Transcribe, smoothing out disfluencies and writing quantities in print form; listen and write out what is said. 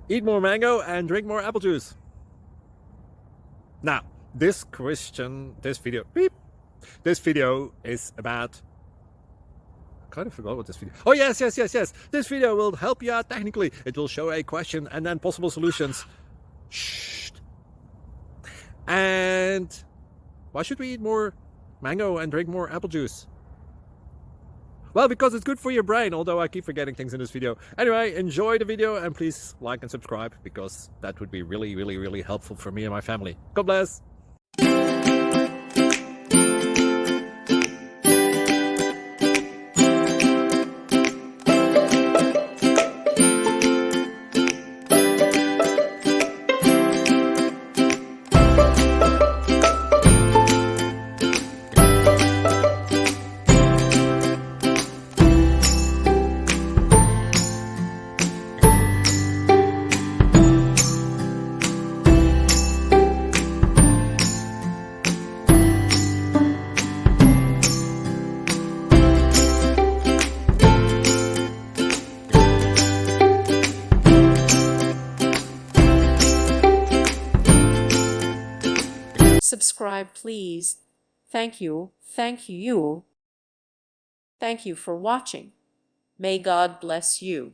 Eat more mango and drink more apple juice. Now, this video is about, I kind of forgot what this video. Oh, yes. This video will help you out technically. It will show a question and then possible solutions. Shh. And why should we eat more mango and drink more apple juice? Well, because it's good for your brain, although I keep forgetting things in this video. Anyway, enjoy the video and please like and subscribe, because that would be really helpful for me and my family. God bless! Subscribe, please. Thank you. Thank you. Thank you for watching. May God bless you.